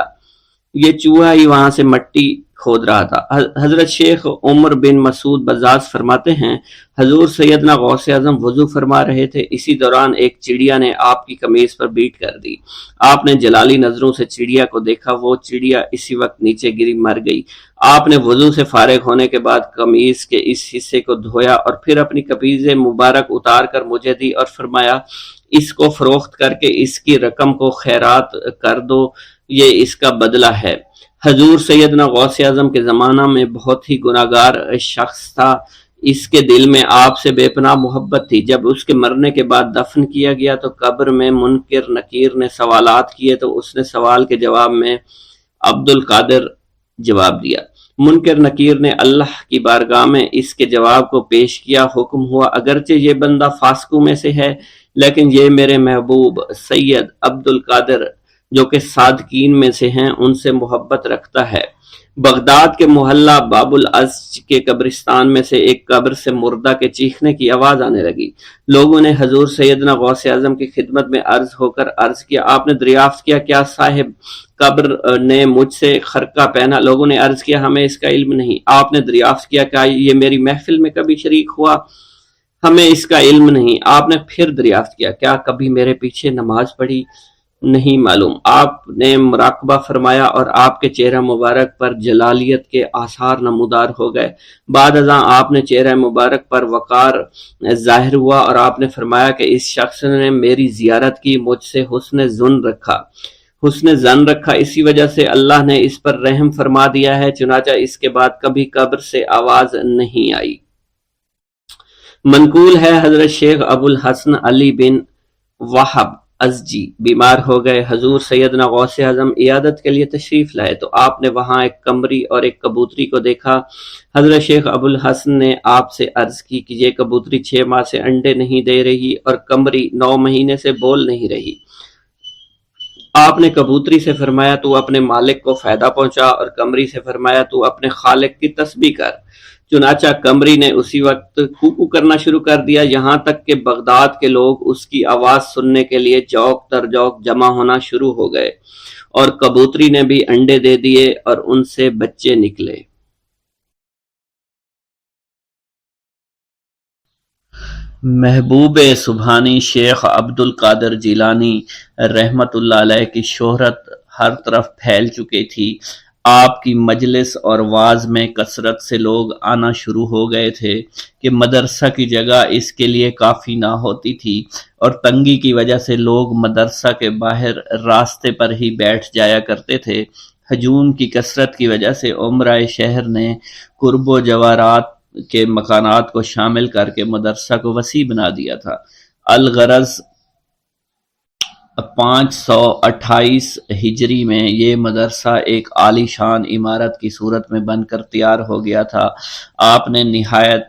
یہ چوہا ہی وہاں سے مٹی کھود رہا تھا۔ حضرت شیخ عمر بن مسعود بزاز فرماتے ہیں، حضور سیدنا غوث اعظم وضو فرما رہے تھے، اسی دوران ایک چڑیا نے آپ کی قمیض پر بیٹ کر دی۔ آپ نے جلالی نظروں سے چڑیا کو دیکھا، وہ چڑیا اسی وقت نیچے گری مر گئی۔ آپ نے وضو سے فارغ ہونے کے بعد قمیض کے اس حصے کو دھویا اور پھر اپنی قمیض مبارک اتار کر مجھے دی اور فرمایا، اس کو فروخت کر کے اس کی رقم کو خیرات کر دو، یہ اس کا بدلہ ہے۔ حضور سیدنا غوث اعظم کے زمانہ میں بہت ہی گناہگار شخص تھا، اس کے دل میں آپ سے بے پناہ محبت تھی۔ جب اس کے مرنے کے بعد دفن کیا گیا تو قبر میں منکر نکیر نے سوالات کیے تو اس نے سوال کے جواب میں عبد القادر جواب دیا۔ منکر نکیر نے اللہ کی بارگاہ میں اس کے جواب کو پیش کیا۔ حکم ہوا، اگرچہ یہ بندہ فاسقوں میں سے ہے لیکن یہ میرے محبوب سید عبد القادر جو کہ صادقین میں سے ہیں ان سے محبت رکھتا ہے۔ بغداد کے محلہ باب العز کے قبرستان میں سے ایک قبر سے مردہ کے چیخنے کی آواز آنے لگی۔ لوگوں نے حضور سیدنا غوث اعظم کی خدمت میں عرض ہو کر عرض کیا، آپ نے دریافت کیا کیا صاحب قبر نے مجھ سے خرقہ پہنا؟ لوگوں نے عرض کیا، ہمیں اس کا علم نہیں۔ آپ نے دریافت کیا کیا یہ میری محفل میں کبھی شریک ہوا؟ ہمیں اس کا علم نہیں۔ آپ نے پھر دریافت کیا، کیا کبھی میرے پیچھے نماز پڑھی؟ نہیں معلوم۔ آپ نے مراقبہ فرمایا اور آپ کے چہرہ مبارک پر جلالیت کے آثار نمودار ہو گئے۔ بعد ازاں آپ نے چہرہ مبارک پر وقار ظاہر ہوا اور آپ نے فرمایا کہ اس شخص نے میری زیارت کی، مجھ سے حسن ظن رکھا، اسی وجہ سے اللہ نے اس پر رحم فرما دیا ہے۔ چنانچہ اس کے بعد کبھی قبر سے آواز نہیں آئی۔ منقول ہے حضرت شیخ ابو الحسن علی بن وہب ازجی بیمار ہو گئے۔ حضور سیدنا غوث اعظم عیادت کے لیے تشریف لائے تو آپ نے وہاں ایک قمری اور ایک کبوتری کو دیکھا۔ حضرت شیخ ابو الحسن نے آپ سے عرض کی کہ یہ کبوتری 6 ماہ سے انڈے نہیں دے رہی اور قمری 9 مہینے سے بول نہیں رہی۔ آپ نے کبوتری سے فرمایا تو اپنے مالک کو فائدہ پہنچا اور قمری سے فرمایا تو اپنے خالق کی تسبیح کر۔ چنانچہ قمری نے اسی وقت کوکو کرنا شروع کر دیا، یہاں تک کہ بغداد کے لوگ اس کی آواز سننے کے لیے جوق در جوق جمع ہونا شروع ہو گئے اور کبوتری نے بھی انڈے دے دیے اور ان سے بچے نکلے۔ محبوب سبحانی شیخ عبد القادر جیلانی رحمت اللہ علیہ کی شہرت ہر طرف پھیل چکی تھی۔ آپ کی مجلس اور واعظ میں کثرت سے لوگ آنا شروع ہو گئے تھے کہ مدرسہ کی جگہ اس کے لیے کافی نہ ہوتی تھی اور تنگی کی وجہ سے لوگ مدرسہ کے باہر راستے پر ہی بیٹھ جایا کرتے تھے۔ ہجوم کی کثرت کی وجہ سے عمرائے شہر نے قرب و جوارات کے مکانات کو شامل کر کے مدرسہ کو وسیع بنا دیا تھا۔ الغرض 528 ہجری میں یہ مدرسہ ایک عالی شان عمارت کی صورت میں بن کر تیار ہو گیا تھا۔ آپ نے نہایت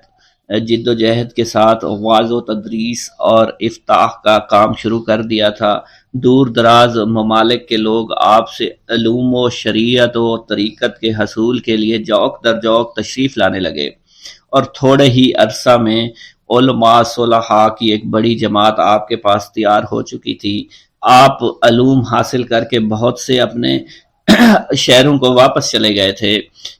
جد و جہد کے ساتھ وعظ و تدریس اور افتاح کا کام شروع کر دیا تھا۔ دور دراز ممالک کے لوگ آپ سے علوم و شریعت و طریقت کے حصول کے لیے جوق در جوق تشریف لانے لگے اور تھوڑے ہی عرصہ میں علماء صلحاء کی ایک بڑی جماعت آپ کے پاس تیار ہو چکی تھی۔ آپ علوم حاصل کر کے بہت سے اپنے شہروں کو واپس چلے گئے تھے۔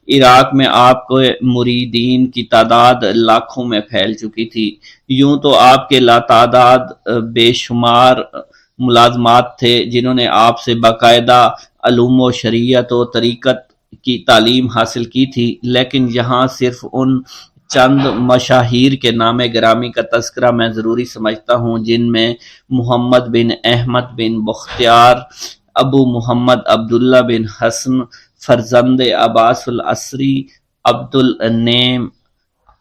عراق میں آپ کو مریدین کی تعداد لاکھوں میں پھیل چکی تھی۔ یوں تو آپ کے لاتعداد بے شمار ملازمات تھے جنہوں نے آپ سے باقاعدہ علوم و شریعت و طریقت کی تعلیم حاصل کی تھی، لیکن یہاں صرف ان چند مشاہیر کے نام گرامی کا تذکرہ میں ضروری سمجھتا ہوں جن میں محمد بن احمد بن بختیار، ابو محمد عبداللہ بن حسن فرزند عباس العصری، عبد النعیم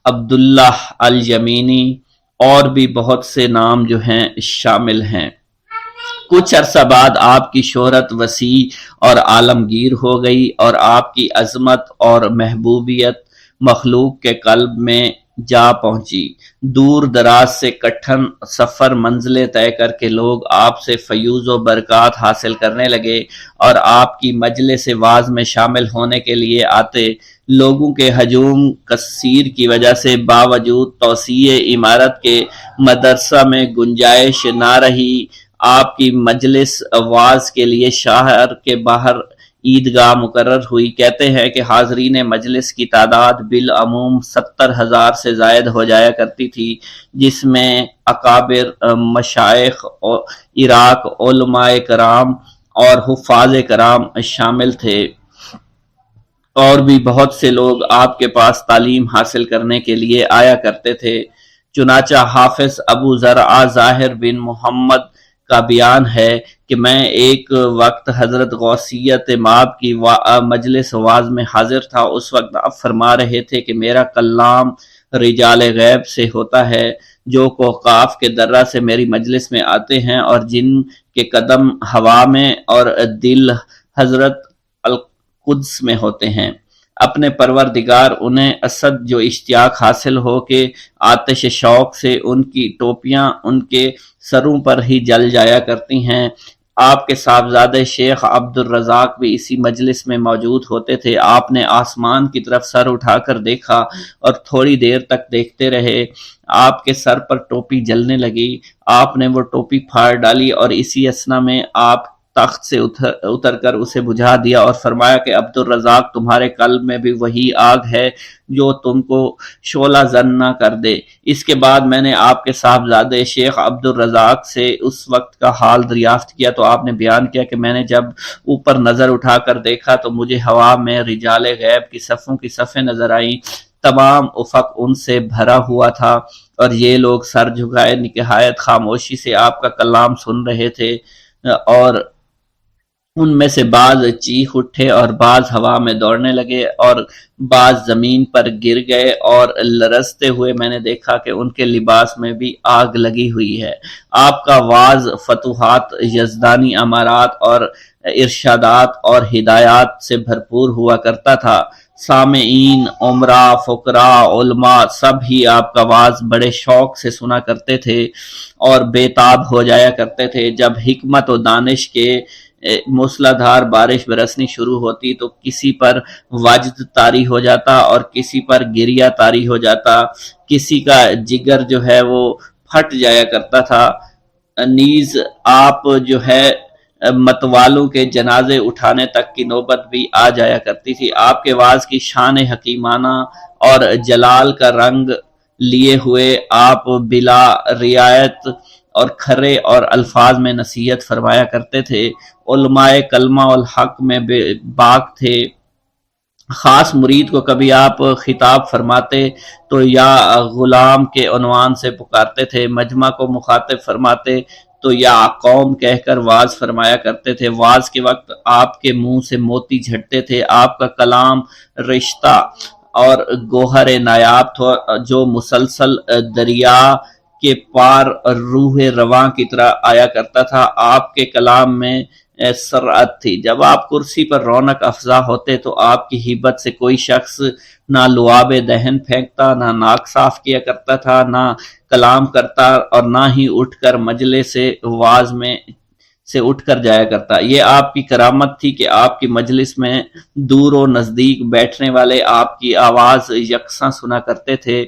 عبداللہ الیمینی اور بھی بہت سے نام جو ہیں شامل ہیں۔ کچھ عرصہ بعد آپ کی شہرت وسیع اور عالمگیر ہو گئی اور آپ کی عظمت اور محبوبیت مخلوق کے قلب میں جا پہنچی۔ دور دراز سے کٹھن سفر منزلیں طے کر کے لوگ آپ سے فیوض و برکات حاصل کرنے لگے اور آپ کی مجلس واعظ میں شامل ہونے کے لیے آتے۔ لوگوں کے ہجوم کثیر کی وجہ سے باوجود توسیع عمارت کے مدرسہ میں گنجائش نہ رہی۔ آپ کی مجلس واعظ کے لیے شہر کے باہر عیدگاہ مقرر ہوئی۔ کہتے ہیں کہ حاضرین مجلس کی تعداد بالعموم 70,000 سے زائد ہو جایا کرتی تھی، جس میں اکابر مشائخ عراق، علماء کرام اور حفاظ کرام شامل تھے۔ اور بھی بہت سے لوگ آپ کے پاس تعلیم حاصل کرنے کے لیے آیا کرتے تھے۔ چنانچہ حافظ ابو زرعہ ظاہر بن محمد کا بیان ہے کہ میں ایک وقت حضرت غوثیت مآب کی مجلس واعظ میں حاضر تھا۔ اس وقت آپ فرما رہے تھے کہ میرا کلام رجال غیب سے ہوتا ہے، جو کوقاف کے درہ سے میری مجلس میں آتے ہیں اور جن کے قدم ہوا میں اور دل حضرت القدس میں ہوتے ہیں۔ اپنے پروردگار انہیں اسد جو اشتیاق حاصل ہو کہ آتش شوق سے ان کی ٹوپیاں ان کے سروں پر ہی جل جایا کرتی ہیں۔ آپ کے صاحبزادے شیخ عبد الرزاق بھی اسی مجلس میں موجود ہوتے تھے۔ آپ نے آسمان کی طرف سر اٹھا کر دیکھا اور تھوڑی دیر تک دیکھتے رہے۔ آپ کے سر پر ٹوپی جلنے لگی۔ آپ نے وہ ٹوپی پھاڑ ڈالی اور اسی اثنا میں آپ تخت سے اتر کر اسے بجھا دیا اور فرمایا کہ عبد الرزاق، تمہارے قلب میں بھی وہی آگ ہے جو تم کو شعلہ زن نہ کر دے۔ اس کے بعد میں نے آپ کے صاحبزادے شیخ عبد الرزاق سے اس وقت کا حال دریافت کیا تو آپ نے بیان کیا کہ میں نے جب اوپر نظر اٹھا کر دیکھا تو مجھے ہوا میں رجال غیب کی صفوں کی صفیں نظر آئیں۔ تمام افق ان سے بھرا ہوا تھا اور یہ لوگ سر جھکائے نہایت خاموشی سے آپ کا کلام سن رہے تھے، اور ان میں سے بعض چیخ اٹھے اور بعض ہوا میں دوڑنے لگے اور بعض زمین پر گر گئے اور لرزتے ہوئے میں نے دیکھا کہ ان کے لباس میں بھی آگ لگی ہوئی ہے۔ آپ کا واعظ فتوحات، یزدانی امارات اور ارشادات اور ہدایات سے بھرپور ہوا کرتا تھا۔ سامعین، عمراء، فقراء، علماء سب ہی آپ کا واعظ بڑے شوق سے سنا کرتے تھے اور بے تاب ہو جایا کرتے تھے۔ جب حکمت و دانش کے موسلا دھار بارش برسنی شروع ہوتی تو کسی پر وجد طاری ہو جاتا اور کسی پر گریا طاری ہو جاتا، کسی کا جگر جو ہے وہ پھٹ جایا کرتا تھا۔ نیز آپ جو ہے متوالوں کے جنازے اٹھانے تک کی نوبت بھی آ جایا کرتی تھی۔ آپ کے واعظ کی شان حکیمانہ اور جلال کا رنگ لیے ہوئے آپ بلا رعایت اور کھرے اور الفاظ میں نصیحت فرمایا کرتے تھے۔ علماء کلمہ والحق میں باق تھے۔ خاص مرید کو کبھی آپ خطاب فرماتے تو یا غلام کے عنوان سے پکارتے تھے، مجمع کو مخاطب فرماتے تو یا قوم کہہ کر واعظ فرمایا کرتے تھے۔ واعظ کے وقت آپ کے منہ سے موتی جھڑتے تھے۔ آپ کا کلام رشتہ اور گوہر نایاب تھا جو مسلسل دریا کے پار روح رواں کی طرح آیا کرتا تھا۔ آپ کے کلام میں سرعت تھی۔ جب آپ کرسی پر رونق افزا ہوتے تو آپ کی ہیبت سے کوئی شخص نہ لعاب دہن پھینکتا، نہ ناک صاف کیا کرتا تھا، نہ کلام کرتا اور نہ ہی اٹھ کر مجلس واعظ میں سے اٹھ کر جایا کرتا۔ یہ آپ کی کرامت تھی کہ آپ کی مجلس میں دور و نزدیک بیٹھنے والے آپ کی آواز یکساں سنا کرتے تھے۔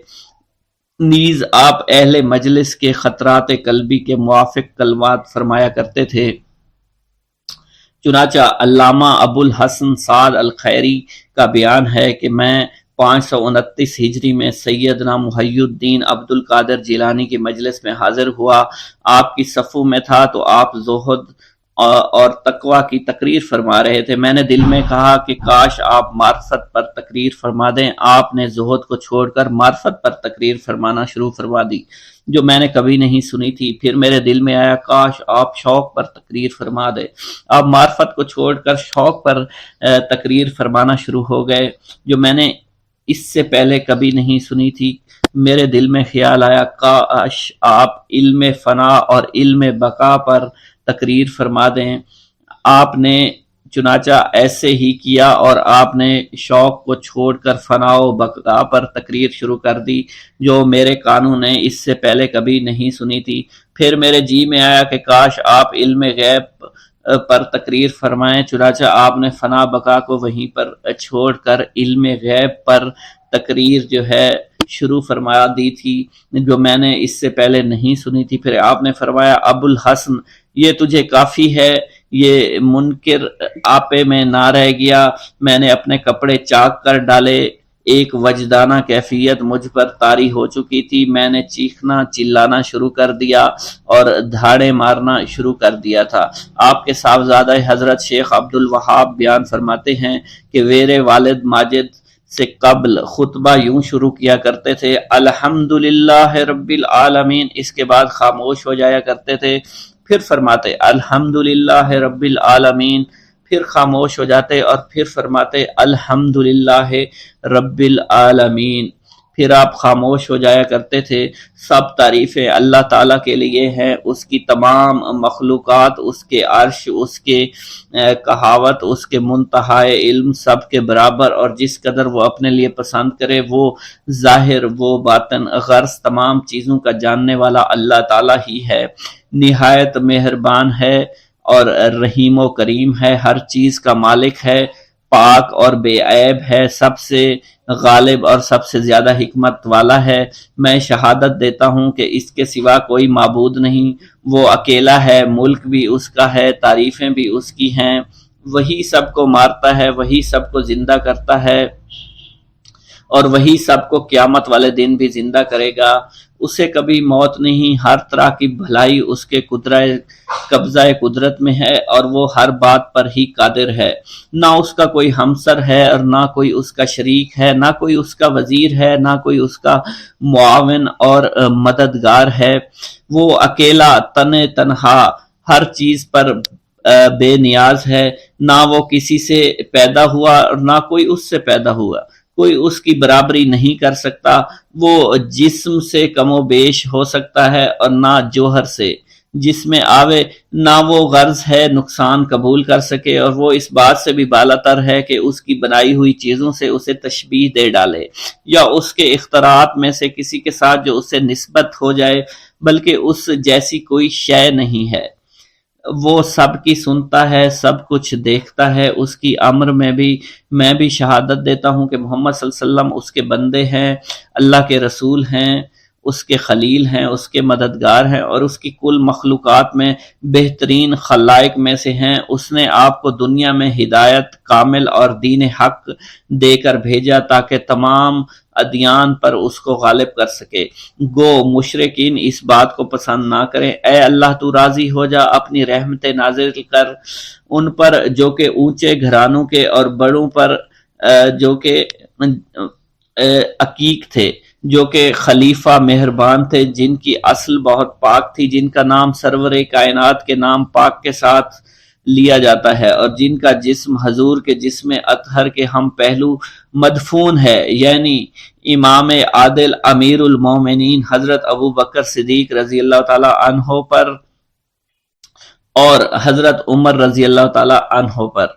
نیز آپ اہل مجلس کے خطرات قلبی کے موافق کلمات فرمایا کرتے تھے۔ چنانچہ علامہ ابو الحسن سعد الخیری کا بیان ہے کہ میں 529 ہجری میں سیدنا محی الدین عبد القادر جیلانی کی مجلس میں حاضر ہوا۔ آپ کی صفوں میں تھا تو آپ زہد اور تقوی کی تقریر فرما رہے تھے۔ میں نے دل میں کہا کہ کاش آپ معرفت پر تقریر فرما دیں۔ آپ نے زہد کو چھوڑ کر معرفت پر تقریر فرمانا شروع فرما دی جو میں نے کبھی نہیں سنی تھی۔ پھر میرے دل میں آیا کاش آپ شوق پر تقریر فرما دیں۔ آپ معرفت کو چھوڑ کر شوق پر تقریر فرمانا شروع ہو گئے جو میں نے اس سے پہلے کبھی نہیں سنی تھی۔ میرے دل میں خیال آیا کاش آپ علم فنا اور علم بقا پر تقریر فرما دیں۔ آپ نے چنانچہ ایسے ہی کیا اور آپ نے شوق کو چھوڑ کر فنا و بقا پر تقریر شروع کر دی جو میرے کانوں نے اس سے پہلے کبھی نہیں سنی تھی۔ پھر میرے جی میں آیا کہ کاش آپ علم غیب پر تقریر فرمائیں، چنانچہ آپ نے فنا بقا کو وہیں پر چھوڑ کر علم غیب پر تقریر جو ہے شروع فرما دی تھی جو میں نے اس سے پہلے نہیں سنی تھی۔ پھر آپ نے فرمایا ابو الحسن، یہ تجھے کافی ہے یہ منکر آپے میں نہ رہ گیا، میں نے اپنے کپڑے چاک کر ڈالے، ایک وجدانہ کیفیت مجھ پر طاری ہو چکی تھی، میں نے چیخنا چلانا شروع کر دیا اور دھاڑے مارنا شروع کر دیا تھا۔ آپ کے صاحبزادہ حضرت شیخ عبد الوہاب بیان فرماتے ہیں کہ میرے والد ماجد سے قبل خطبہ یوں شروع کیا کرتے تھے، الحمدللہ رب العالمین، اس کے بعد خاموش ہو جایا کرتے تھے، پھر فرماتے الحمدللہ رب العالمین، پھر خاموش ہو جاتے اور پھر فرماتے الحمدللہ رب العالمین، پھر آپ خاموش ہو جایا کرتے تھے۔ سب تعریفیں اللہ تعالیٰ کے لیے ہیں، اس کی تمام مخلوقات، اس کے عرش، اس کے کہاوت، اس کے منتہائے علم سب کے برابر، اور جس قدر وہ اپنے لیے پسند کرے، وہ ظاہر وہ باطن غرض تمام چیزوں کا جاننے والا اللہ تعالیٰ ہی ہے، نہایت مہربان ہے اور رحیم و کریم ہے، ہر چیز کا مالک ہے، پاک اور بے عیب ہے، سب سے غالب اور سب سے زیادہ حکمت والا ہے۔ میں شہادت دیتا ہوں کہ اس کے سوا کوئی معبود نہیں، وہ اکیلا ہے، ملک بھی اس کا ہے، تعریفیں بھی اس کی ہیں، وہی سب کو مارتا ہے، وہی سب کو زندہ کرتا ہے اور وہی سب کو قیامت والے دن بھی زندہ کرے گا۔ اسے کبھی موت نہیں، ہر طرح کی بھلائی اس کے قبضہ قدرت میں ہے اور وہ ہر بات پر ہی قادر ہے۔ نہ اس کا کوئی ہمسر ہے اور نہ کوئی اس کا شریک ہے، نہ کوئی اس کا وزیر ہے، نہ کوئی اس کا معاون اور مددگار ہے۔ وہ اکیلا تنہا ہر چیز پر بے نیاز ہے، نہ وہ کسی سے پیدا ہوا اور نہ کوئی اس سے پیدا ہوا، کوئی اس کی برابری نہیں کر سکتا، وہ جسم سے کم و بیش ہو سکتا ہے اور نہ جوہر سے، جس میں آوے نہ وہ غرض ہے نقصان قبول کر سکے، اور وہ اس بات سے بھی بالاتر ہے کہ اس کی بنائی ہوئی چیزوں سے اسے تشبیہ دے ڈالے یا اس کے اختراعات میں سے کسی کے ساتھ جو اس سے نسبت ہو جائے، بلکہ اس جیسی کوئی شے نہیں ہے۔ وہ سب کی سنتا ہے، سب کچھ دیکھتا ہے، اس کی امر میں بھی شہادت دیتا ہوں کہ محمد صلی اللہ علیہ وسلم اس کے بندے ہیں، اللہ کے رسول ہیں، اس کے خلیل ہیں، اس کے مددگار ہیں اور اس کی کل مخلوقات میں بہترین خلائق میں سے ہیں۔ اس نے آپ کو دنیا میں ہدایت کامل اور دین حق دے کر بھیجا تاکہ تمام ادیان پر اس کو غالب کر سکے۔ گو مشرکین اس بات کو پسند نہ کریں، اے اللہ تو راضی ہو جا، اپنی رحمت نازل کر ان پر جو کہ اونچے گھرانوں کے اور بڑوں پر جو کہ عقیق تھے، جو کہ خلیفہ مہربان تھے، جن کی اصل بہت پاک تھی، جن کا نام سرور کائنات کے نام پاک کے ساتھ لیا جاتا ہے اور جن کا جسم حضور کے جسم اطہر کے ہم پہلو مدفون ہے، یعنی امام عادل امیر المومنین حضرت ابو بکر صدیق رضی اللہ تعالی عنہ پر اور حضرت عمر رضی اللہ تعالی عنہ پر۔